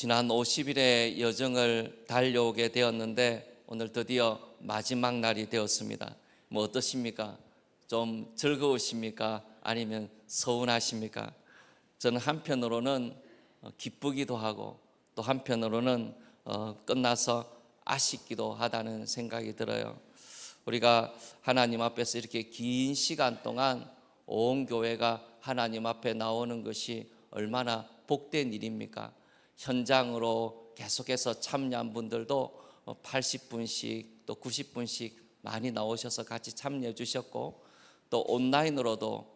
지난 50일의 여정을 달려오게 되었는데 오늘 드디어 마지막 날이 되었습니다. 어떠십니까? 좀 즐거우십니까? 아니면 서운하십니까? 저는 한편으로는 기쁘기도 하고 또 한편으로는 끝나서 아쉽기도 하다는 생각이 들어요. 우리가 하나님 앞에서 이렇게 긴 시간 동안 온 교회가 하나님 앞에 나오는 것이 얼마나 복된 일입니까? 현장으로 계속해서 참여한 분들도 80분씩 또 90분씩 많이 나오셔서 같이 참여해 주셨고, 또 온라인으로도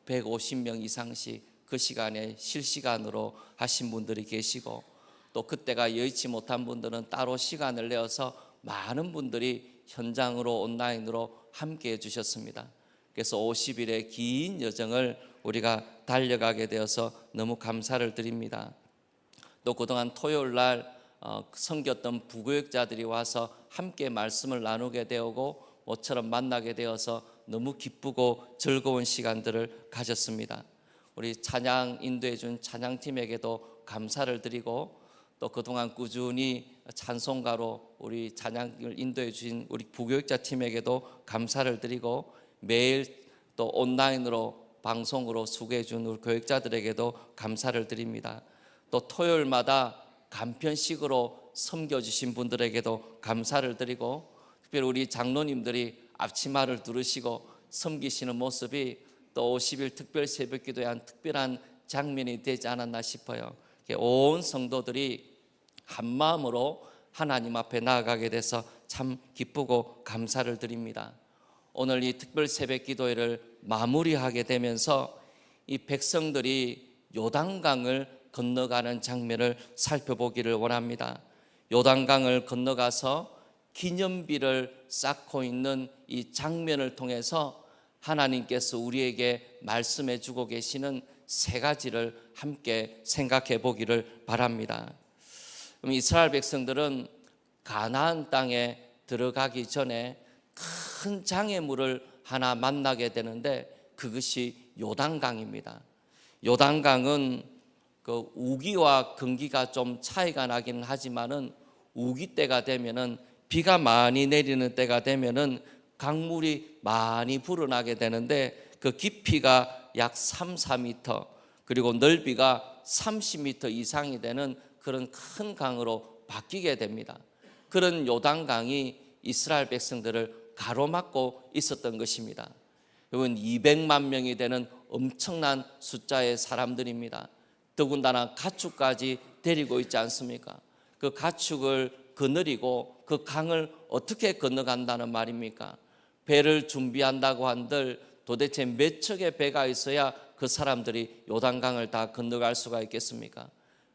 150명 이상씩 그 시간에 실시간으로 하신 분들이 계시고, 또 그때가 여의치 못한 분들은 따로 시간을 내어서 많은 분들이 현장으로 온라인으로 함께 해주셨습니다. 그래서 50일의 긴 여정을 우리가 달려가게 되어서 너무 감사를 드립니다. 또 그동안 토요일 날 섬겼던 부교육자들이 와서 함께 말씀을 나누게 되고 모처럼 만나게 되어서 너무 기쁘고 즐거운 시간들을 가졌습니다. 우리 찬양 인도해 준 찬양팀에게도 감사를 드리고, 또 그동안 꾸준히 찬송가로 우리 찬양을 인도해 주신 우리 부교육자 팀에게도 감사를 드리고, 매일 또 온라인으로 방송으로 수고해 준 우리 교육자들에게도 감사를 드립니다. 또 토요일마다 간편식으로 섬겨주신 분들에게도 감사를 드리고, 특별히 우리 장로님들이 앞치마를 두르시고 섬기시는 모습이 또 50일 특별 새벽기도의 한 특별한 장면이 되지 않았나 싶어요. 온 성도들이 한 마음으로 하나님 앞에 나아가게 돼서 참 기쁘고 감사를 드립니다. 오늘 이 특별 새벽기도회를 마무리하게 되면서 이 백성들이 요단강을 건너가는 장면을 살펴보기를 원합니다. 요단강을 건너가서 기념비를 쌓고 있는 이 장면을 통해서 하나님께서 우리에게 말씀해 주고 계시는 세 가지를 함께 생각해 보기를 바랍니다. 그럼 이스라엘 백성들은 가나안 땅에 들어가기 전에 큰 장애물을 하나 만나게 되는데 그것이 요단강입니다. 요단강은 그 우기와 건기가 좀 차이가 나기는 하지만은 우기 때가 되면은, 비가 많이 내리는 때가 되면은 강물이 많이 불어나게 되는데, 그 깊이가 약 3, 4m 그리고 넓이가 30m 이상이 되는 그런 큰 강으로 바뀌게 됩니다. 그런 요단강이 이스라엘 백성들을 가로막고 있었던 것입니다. 이건 200만 명이 되는 엄청난 숫자의 사람들입니다. 더군다나 가축까지 데리고 있지 않습니까? 그 가축을 거느리고 그 강을 어떻게 건너간다는 말입니까? 배를 준비한다고 한들 도대체 몇 척의 배가 있어야 그 사람들이 요단강을 다 건너갈 수가 있겠습니까?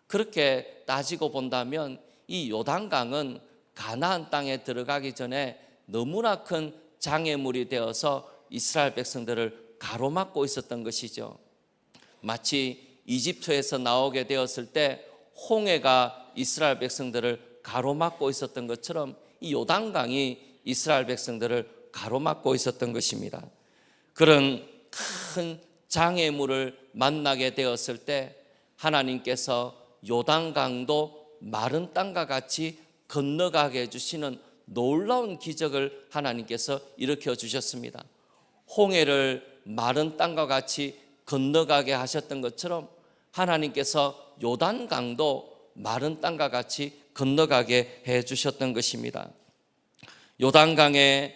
그렇게 따지고 본다면 이 요단강은 가나안 땅에 들어가기 전에 너무나 큰 장애물이 되어서 이스라엘 백성들을 가로막고 있었던 것이죠. 마치 이집트에서 나오게 되었을 때 홍해가 이스라엘 백성들을 가로막고 있었던 것처럼 이 요단강이 이스라엘 백성들을 가로막고 있었던 것입니다. 그런 큰 장애물을 만나게 되었을 때 하나님께서 요단강도 마른 땅과 같이 건너가게 해주시는 놀라운 기적을 하나님께서 일으켜 주셨습니다. 홍해를 마른 땅과 같이 건너가게 하셨던 것처럼 하나님께서 요단강도 마른 땅과 같이 건너가게 해 주셨던 것입니다. 요단강에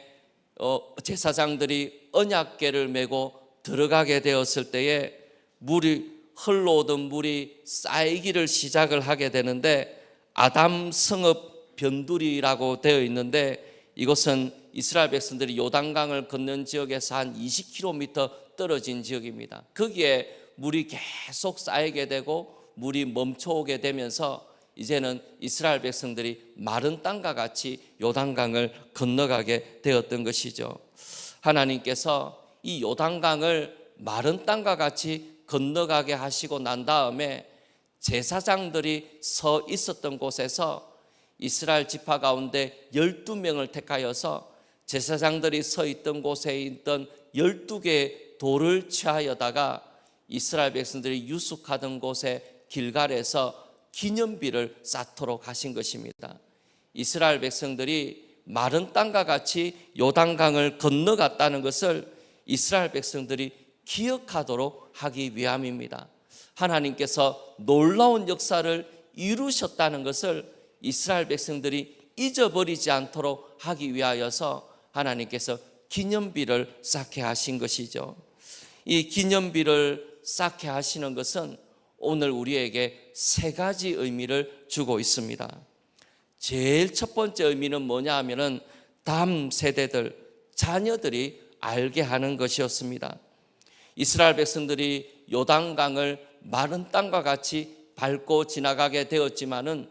제사장들이 언약궤를 메고 들어가게 되었을 때에 물이 흘러오던 물이 쌓이기를 시작을 하게 되는데, 아담 성읍 변두리라고 되어 있는데, 이곳은 이스라엘 백성들이 요단강을 건넌 지역에서 한 20km 떨어진 지역입니다. 거기에 물이 계속 쌓이게 되고 물이 멈춰오게 되면서 이제는 이스라엘 백성들이 마른 땅과 같이 요단강을 건너가게 되었던 것이죠. 하나님께서 이 요단강을 마른 땅과 같이 건너가게 하시고 난 다음에 제사장들이 서 있었던 곳에서 이스라엘 지파 가운데 12명을 택하여서 제사장들이 서 있던 곳에 있던 12개의 돌을 취하여다가 이스라엘 백성들이 유숙하던 곳에 길갈에서 기념비를 쌓도록 하신 것입니다. 이스라엘 백성들이 마른 땅과 같이 요단강을 건너갔다는 것을 이스라엘 백성들이 기억하도록 하기 위함입니다. 하나님께서 놀라운 역사를 이루셨다는 것을 이스라엘 백성들이 잊어버리지 않도록 하기 위하여서 하나님께서 기념비를 쌓게 하신 것이죠. 이 기념비를 쌓게 하시는 것은 오늘 우리에게 세 가지 의미를 주고 있습니다. 제일 첫 번째 의미는 뭐냐 하면은 다음 세대들, 자녀들이 알게 하는 것이었습니다. 이스라엘 백성들이 요단강을 마른 땅과 같이 밟고 지나가게 되었지만은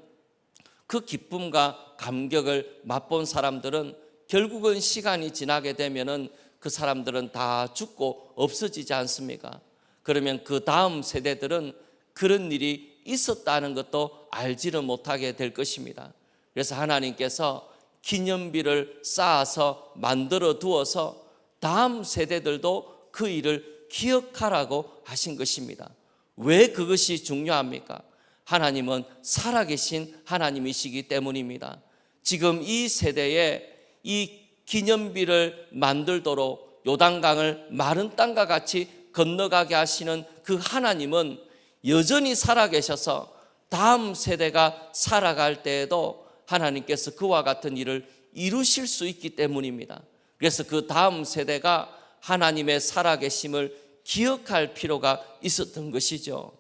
그 기쁨과 감격을 맛본 사람들은 결국은 시간이 지나게 되면은 그 사람들은 다 죽고 없어지지 않습니까? 그러면 그 다음 세대들은 그런 일이 있었다는 것도 알지를 못하게 될 것입니다. 그래서 하나님께서 기념비를 쌓아서 만들어 두어서 다음 세대들도 그 일을 기억하라고 하신 것입니다. 왜 그것이 중요합니까? 하나님은 살아계신 하나님이시기 때문입니다. 지금 이 세대에 이 기념비를 만들도록 요단강을 마른 땅과 같이 건너가게 하시는 그 하나님은 여전히 살아계셔서 다음 세대가 살아갈 때에도 하나님께서 그와 같은 일을 이루실 수 있기 때문입니다. 그래서 그 다음 세대가 하나님의 살아계심을 기억할 필요가 있었던 것이죠.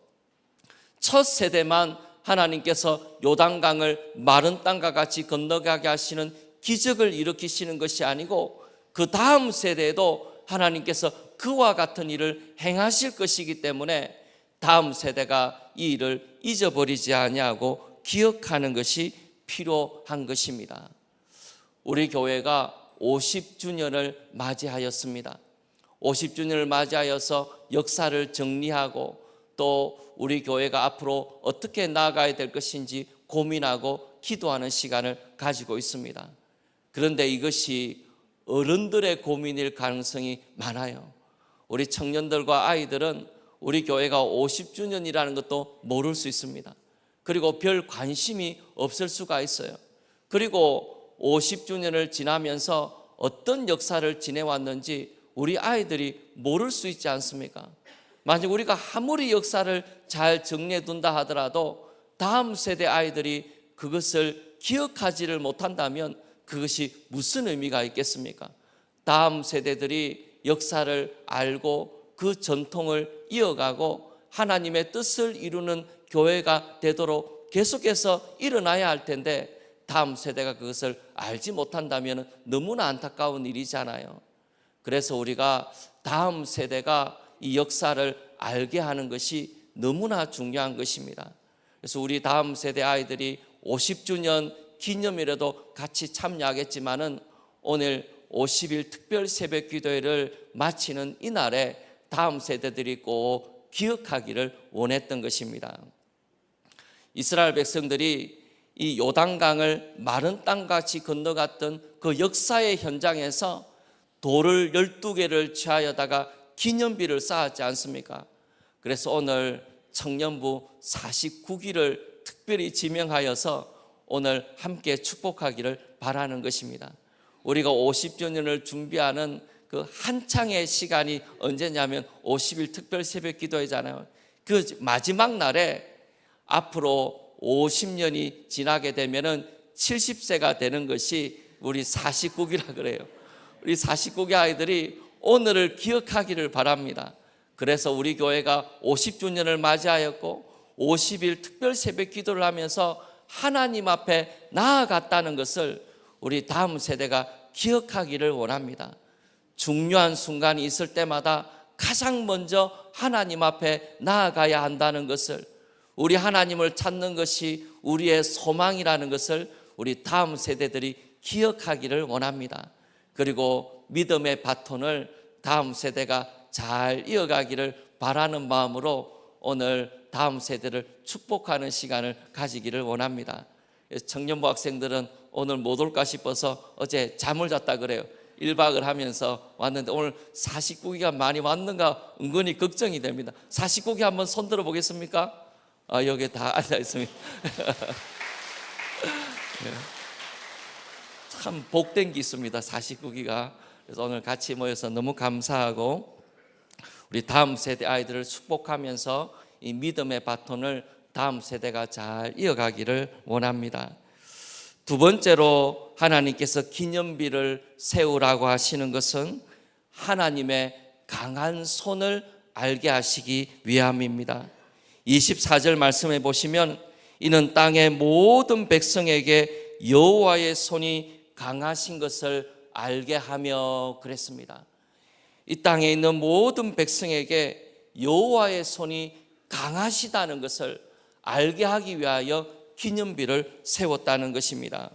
첫 세대만 하나님께서 요단강을 마른 땅과 같이 건너가게 하시는 기적을 일으키시는 것이 아니고 그 다음 세대에도 하나님께서 그와 같은 일을 행하실 것이기 때문에 다음 세대가 이 일을 잊어버리지 아니하고 기억하는 것이 필요한 것입니다. 우리 교회가 50주년을 맞이하였습니다. 50주년을 맞이하여서 역사를 정리하고 또 우리 교회가 앞으로 어떻게 나아가야 될 것인지 고민하고 기도하는 시간을 가지고 있습니다. 그런데 이것이 어른들의 고민일 가능성이 많아요. 우리 청년들과 아이들은 우리 교회가 50주년이라는 것도 모를 수 있습니다. 그리고 별 관심이 없을 수가 있어요. 그리고 50주년을 지나면서 어떤 역사를 지내왔는지 우리 아이들이 모를 수 있지 않습니까? 만약 우리가 아무리 역사를 잘 정리해 둔다 하더라도 다음 세대 아이들이 그것을 기억하지를 못한다면 그것이 무슨 의미가 있겠습니까? 다음 세대들이 역사를 알고 그 전통을 이어가고 하나님의 뜻을 이루는 교회가 되도록 계속해서 일어나야 할 텐데 다음 세대가 그것을 알지 못한다면 너무나 안타까운 일이잖아요. 그래서 우리가 다음 세대가 이 역사를 알게 하는 것이 너무나 중요한 것입니다. 그래서 우리 다음 세대 아이들이 50주년 기념일에도 같이 참여하겠지만은 오늘 50일 특별 새벽 기도회를 마치는 이날에 다음 세대들이 꼭 기억하기를 원했던 것입니다. 이스라엘 백성들이 이 요단강을 마른 땅같이 건너갔던 그 역사의 현장에서 돌을 12개를 취하여다가 기념비를 쌓았지 않습니까? 그래서 오늘 청년부 49기를 특별히 지명하여서 오늘 함께 축복하기를 바라는 것입니다. 우리가 50주년을 준비하는 그 한창의 시간이 언제냐면 50일 특별 새벽 기도회잖아요. 그 마지막 날에 앞으로 50년이 지나게 되면은 70세가 되는 것이 우리 49기라 그래요. 우리 49기 아이들이 오늘을 기억하기를 바랍니다. 그래서 우리 교회가 50주년을 맞이하였고 50일 특별 새벽 기도를 하면서 하나님 앞에 나아갔다는 것을 우리 다음 세대가 기억하기를 원합니다. 중요한 순간이 있을 때마다 가장 먼저 하나님 앞에 나아가야 한다는 것을, 우리 하나님을 찾는 것이 우리의 소망이라는 것을 우리 다음 세대들이 기억하기를 원합니다. 그리고 믿음의 바톤을 다음 세대가 잘 이어가기를 바라는 마음으로 오늘 다음 세대를 축복하는 시간을 가지기를 원합니다. 청년부 학생들은 오늘 못 올까 싶어서 어제 잠을 잤다 그래요. 1박을 하면서 왔는데 오늘 49기가 많이 왔는가 은근히 걱정이 됩니다. 49기 한번 손 들어 보겠습니까? 여기 다 앉아 있습니다. 참 복된 게 있습니다. 49기가. 그래서 오늘 같이 모여서 너무 감사하고 우리 다음 세대 아이들을 축복하면서 이 믿음의 바톤을 다음 세대가 잘 이어가기를 원합니다. 두 번째로 하나님께서 기념비를 세우라고 하시는 것은 하나님의 강한 손을 알게 하시기 위함입니다. 24절 말씀해 보시면 이는 땅의 모든 백성에게 여호와의 손이 강하신 것을 알게 하며 그랬습니다. 이 땅에 있는 모든 백성에게 여호와의 손이 강하시다는 것을 알게 하기 위하여 기념비를 세웠다는 것입니다.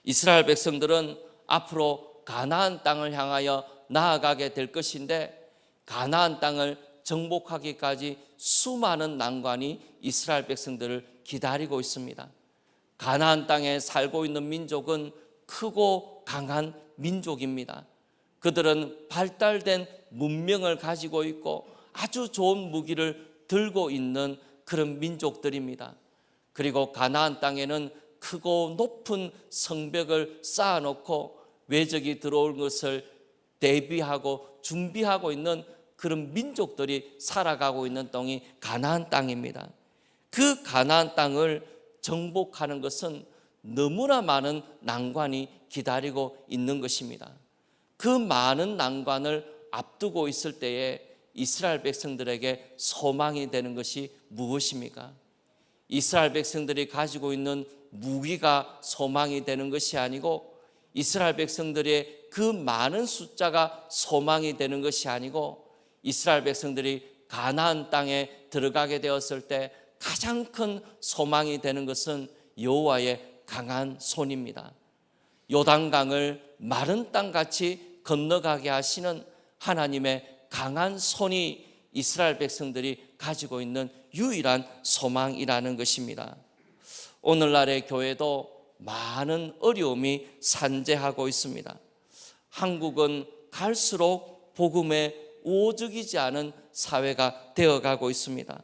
이스라엘 백성들은 앞으로 가나안 땅을 향하여 나아가게 될 것인데 가나안 땅을 정복하기까지 수많은 난관이 이스라엘 백성들을 기다리고 있습니다. 가나안 땅에 살고 있는 민족은 크고 강한 민족입니다. 그들은 발달된 문명을 가지고 있고 아주 좋은 무기를 들고 있는 그런 민족들입니다. 그리고 가나안 땅에는 크고 높은 성벽을 쌓아놓고 외적이 들어올 것을 대비하고 준비하고 있는 그런 민족들이 살아가고 있는 땅이 가나안 땅입니다. 그 가나안 땅을 정복하는 것은 너무나 많은 난관이 기다리고 있는 것입니다. 그 많은 난관을 앞두고 있을 때에 이스라엘 백성들에게 소망이 되는 것이 무엇입니까? 이스라엘 백성들이 가지고 있는 무기가 소망이 되는 것이 아니고 이스라엘 백성들의 그 많은 숫자가 소망이 되는 것이 아니고 이스라엘 백성들이 가나안 땅에 들어가게 되었을 때 가장 큰 소망이 되는 것은 여호와의 강한 손입니다. 요단강을 마른 땅같이 건너가게 하시는 하나님의 강한 손이 이스라엘 백성들이 가지고 있는 유일한 소망이라는 것입니다. 오늘날의 교회도 많은 어려움이 산재하고 있습니다. 한국은 갈수록 복음에 우호적이지 않은 사회가 되어가고 있습니다.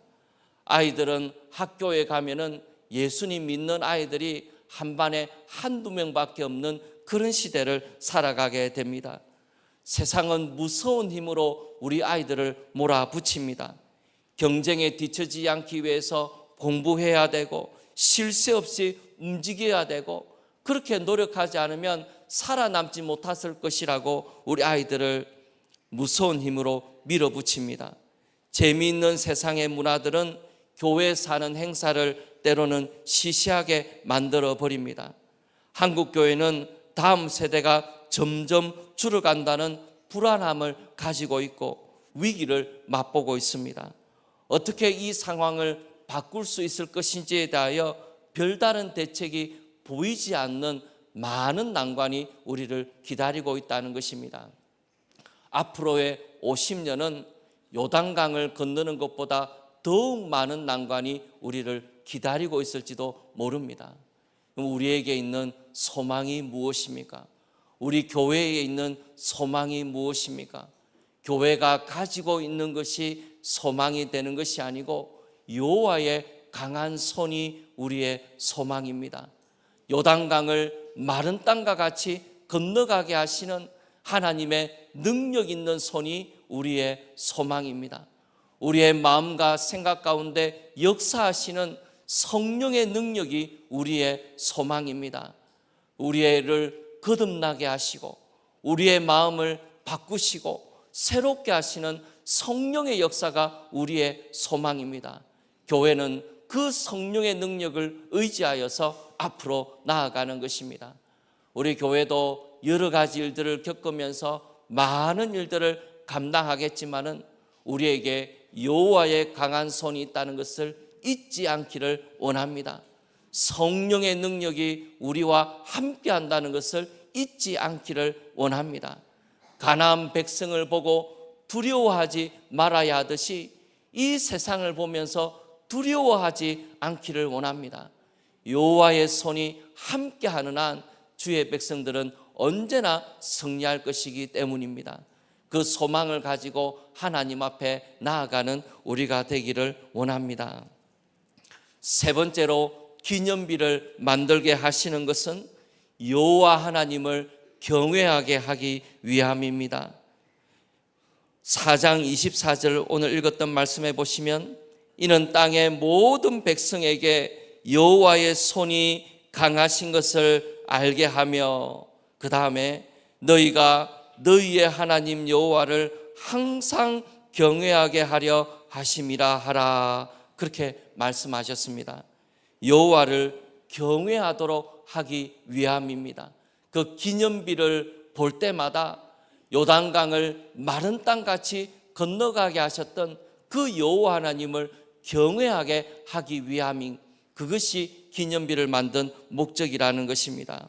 아이들은 학교에 가면은 예수님 믿는 아이들이 한 반에 한두 명밖에 없는 그런 시대를 살아가게 됩니다. 세상은 무서운 힘으로 우리 아이들을 몰아붙입니다. 경쟁에 뒤처지지 않기 위해서 공부해야 되고 쉴 새 없이 움직여야 되고 그렇게 노력하지 않으면 살아남지 못했을 것이라고 우리 아이들을 무서운 힘으로 밀어붙입니다. 재미있는 세상의 문화들은 교회 사는 행사를 때로는 시시하게 만들어 버립니다. 한국 교회는 다음 세대가 점점 줄어간다는 불안함을 가지고 있고 위기를 맛보고 있습니다. 어떻게 이 상황을 바꿀 수 있을 것인지에 대하여 별다른 대책이 보이지 않는 많은 난관이 우리를 기다리고 있다는 것입니다. 앞으로의 50년은 요단강을 건너는 것보다 더욱 많은 난관이 우리를 기다리고 있을지도 모릅니다. 우리에게 있는 소망이 무엇입니까? 우리 교회에 있는 소망이 무엇입니까? 교회가 가지고 있는 것이 소망이 되는 것이 아니고 여호와의 강한 손이 우리의 소망입니다. 요단강을 마른 땅과 같이 건너가게 하시는 하나님의 능력 있는 손이 우리의 소망입니다. 우리의 마음과 생각 가운데 역사하시는 성령의 능력이 우리의 소망입니다. 우리를 거듭나게 하시고 우리의 마음을 바꾸시고 새롭게 하시는 성령의 역사가 우리의 소망입니다. 교회는 그 성령의 능력을 의지하여서 앞으로 나아가는 것입니다. 우리 교회도 여러 가지 일들을 겪으면서 많은 일들을 감당하겠지만은 우리에게 여호와의 강한 손이 있다는 것을 잊지 않기를 원합니다. 성령의 능력이 우리와 함께 한다는 것을 잊지 않기를 원합니다. 가나안 백성을 보고 두려워하지 말아야 하듯이 이 세상을 보면서 두려워하지 않기를 원합니다. 여호와의 손이 함께하는 한 주의 백성들은 언제나 승리할 것이기 때문입니다. 그 소망을 가지고 하나님 앞에 나아가는 우리가 되기를 원합니다. 세 번째로 기념비를 만들게 하시는 것은 여호와 하나님을 경외하게 하기 위함입니다. 4장 24절 오늘 읽었던 말씀에 보시면 이는 땅의 모든 백성에게 여호와의 손이 강하신 것을 알게 하며, 그 다음에 너희가 너희의 하나님 여호와를 항상 경외하게 하려 하심이라 하라, 그렇게 말씀하셨습니다. 여호와를 경외하도록 하기 위함입니다. 그 기념비를 볼 때마다 요단강을 마른 땅같이 건너가게 하셨던 그 여호와 하나님을 경외하게 하기 위함인, 그것이 기념비를 만든 목적이라는 것입니다.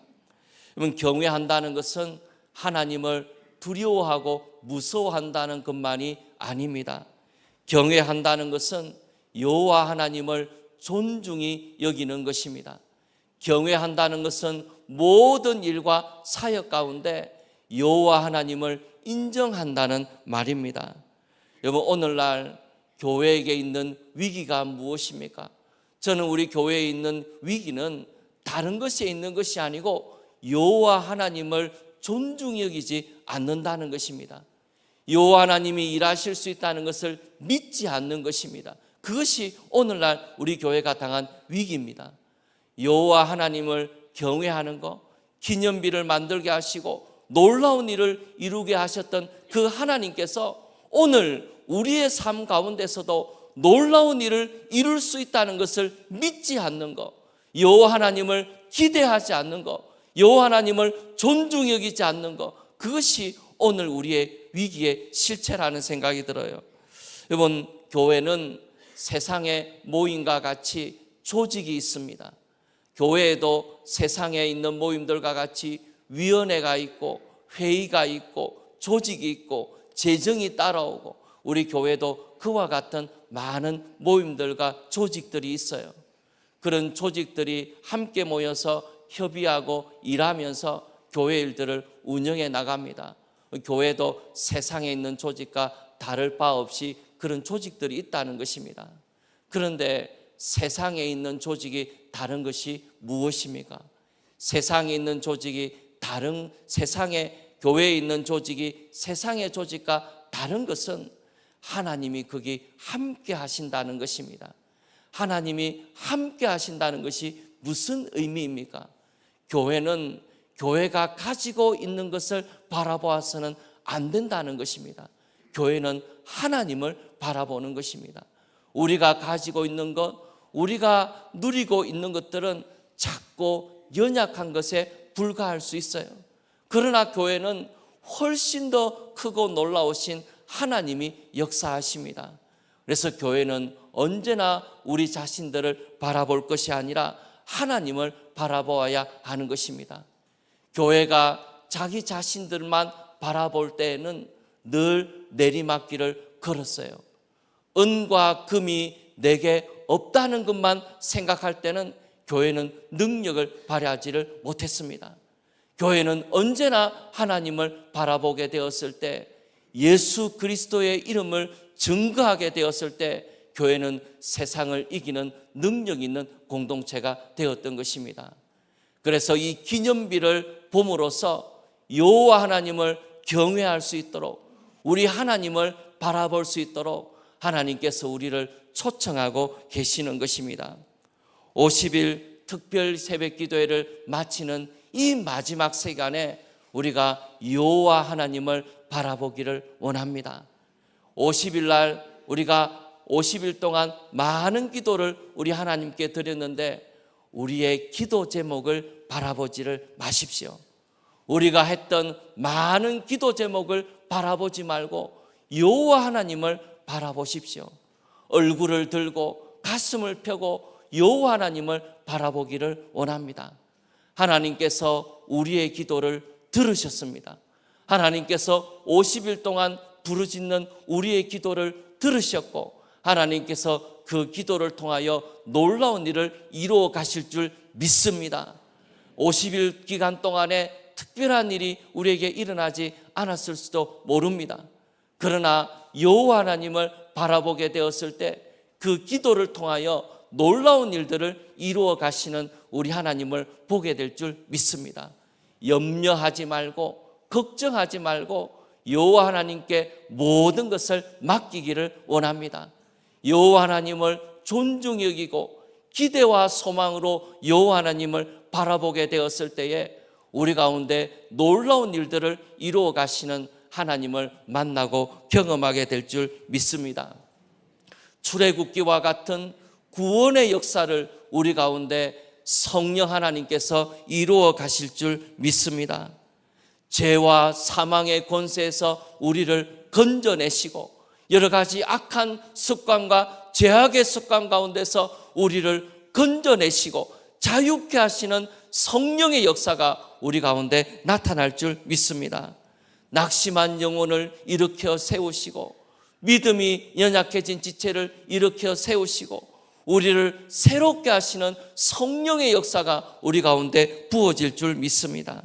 여러분, 경외한다는 것은 하나님을 두려워하고 무서워한다는 것만이 아닙니다. 경외한다는 것은 여호와 하나님을 존중히 여기는 것입니다. 경외한다는 것은 모든 일과 사역 가운데 여호와 하나님을 인정한다는 말입니다. 여러분, 오늘날 교회에게 있는 위기가 무엇입니까? 저는 우리 교회에 있는 위기는 다른 것에 있는 것이 아니고 여호와 하나님을 존중히 여기지 않는다는 것입니다. 여호와 하나님이 일하실 수 있다는 것을 믿지 않는 것입니다. 그것이 오늘날 우리 교회가 당한 위기입니다. 여호와 하나님을 경외하는 것, 기념비를 만들게 하시고 놀라운 일을 이루게 하셨던 그 하나님께서 오늘 우리의 삶 가운데서도 놀라운 일을 이룰 수 있다는 것을 믿지 않는 것, 여호와 하나님을 기대하지 않는 것, 여호와 하나님을 존중히 여기지 않는 것, 그것이 오늘 우리의 위기의 실체라는 생각이 들어요. 여러분, 교회는 세상의 모임과 같이 조직이 있습니다. 교회에도 세상에 있는 모임들과 같이 위원회가 있고 회의가 있고 조직이 있고 재정이 따라오고, 우리 교회도 그와 같은 많은 모임들과 조직들이 있어요. 그런 조직들이 함께 모여서 협의하고 일하면서 교회 일들을 운영해 나갑니다. 교회도 세상에 있는 조직과 다를 바 없이 그런 조직들이 있다는 것입니다. 그런데 세상에 있는 조직이 다른 것이 무엇입니까? 세상에 있는 조직이 다른, 세상에 교회에 있는 조직이 세상의 조직과 다른 것은 하나님이 거기 함께 하신다는 것입니다. 하나님이 함께 하신다는 것이 무슨 의미입니까? 교회는 교회가 가지고 있는 것을 바라보아서는 안 된다는 것입니다. 교회는 하나님을 바라보는 것입니다. 우리가 가지고 있는 것, 우리가 누리고 있는 것들은 작고 연약한 것에 불과할 수 있어요. 그러나 교회는 훨씬 더 크고 놀라우신 하나님이 역사하십니다. 그래서 교회는 언제나 우리 자신들을 바라볼 것이 아니라 하나님을 바라보아야 하는 것입니다. 교회가 자기 자신들만 바라볼 때에는 늘 내리막길을 걸었어요. 은과 금이 내게 없다는 것만 생각할 때는 교회는 능력을 발휘하지를 못했습니다. 교회는 언제나 하나님을 바라보게 되었을 때, 예수 그리스도의 이름을 증거하게 되었을 때 교회는 세상을 이기는 능력 있는 공동체가 되었던 것입니다. 그래서 이 기념비를 봄으로써 여호와 하나님을 경외할 수 있도록, 우리 하나님을 바라볼 수 있도록 하나님께서 우리를 초청하고 계시는 것입니다. 50일 특별 새벽 기도회를 마치는 이 마지막 시간에 우리가 여호와 하나님을 바라보기를 원합니다. 50일 날 우리가 50일 동안 많은 기도를 우리 하나님께 드렸는데 우리의 기도 제목을 바라보지를 마십시오. 우리가 했던 많은 기도 제목을 바라보지 말고 여호와 하나님을 바라보십시오. 얼굴을 들고 가슴을 펴고 여호와 하나님을 바라보기를 원합니다. 하나님께서 우리의 기도를 들으셨습니다. 하나님께서 50일 동안 부르짖는 우리의 기도를 들으셨고, 하나님께서 그 기도를 통하여 놀라운 일을 이루어 가실 줄 믿습니다. 50일 기간 동안에 특별한 일이 우리에게 일어나지 않았을 수도 모릅니다. 그러나 여호와 하나님을 바라보게 되었을 때 그 기도를 통하여 놀라운 일들을 이루어 가시는 우리 하나님을 보게 될 줄 믿습니다. 염려하지 말고 걱정하지 말고 여호와 하나님께 모든 것을 맡기기를 원합니다. 여호와 하나님을 존중히 여기고 기대와 소망으로 여호와 하나님을 바라보게 되었을 때에 우리 가운데 놀라운 일들을 이루어 가시는 하나님을 만나고 경험하게 될 줄 믿습니다. 출애굽기와 같은 구원의 역사를 우리 가운데 성령 하나님께서 이루어 가실 줄 믿습니다. 죄와 사망의 권세에서 우리를 건져내시고 여러 가지 악한 습관과 죄악의 습관 가운데서 우리를 건져내시고 자유케 하시는 성령의 역사가 우리 가운데 나타날 줄 믿습니다. 낙심한 영혼을 일으켜 세우시고 믿음이 연약해진 지체를 일으켜 세우시고 우리를 새롭게 하시는 성령의 역사가 우리 가운데 부어질 줄 믿습니다.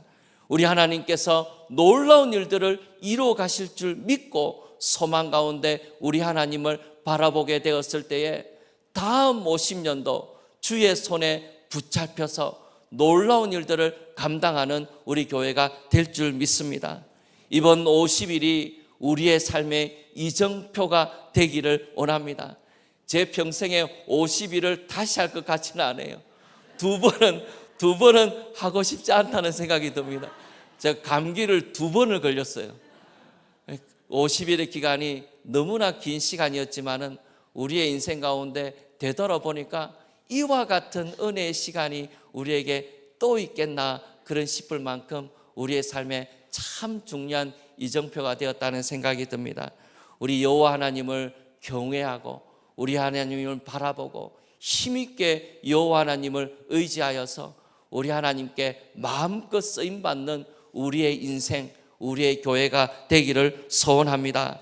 우리 하나님께서 놀라운 일들을 이루어 가실 줄 믿고 소망 가운데 우리 하나님을 바라보게 되었을 때에 다음 50년도 주의 손에 붙잡혀서 놀라운 일들을 감당하는 우리 교회가 될 줄 믿습니다. 이번 50일이 우리의 삶의 이정표가 되기를 원합니다. 제 평생에 50일을 다시 할 것 같지는 않아요. 두 번은 하고 싶지 않다는 생각이 듭니다. 제가 감기를 2번을 걸렸어요. 50일의 기간이 너무나 긴 시간이었지만은 우리의 인생 가운데 되돌아보니까 이와 같은 은혜의 시간이 우리에게 또 있겠나 그런 싶을 만큼 우리의 삶에 참 중요한 이정표가 되었다는 생각이 듭니다. 우리 여호와 하나님을 경외하고 우리 하나님을 바라보고 힘있게 여호와 하나님을 의지하여서 우리 하나님께 마음껏 쓰임받는 우리의 인생, 우리의 교회가 되기를 소원합니다.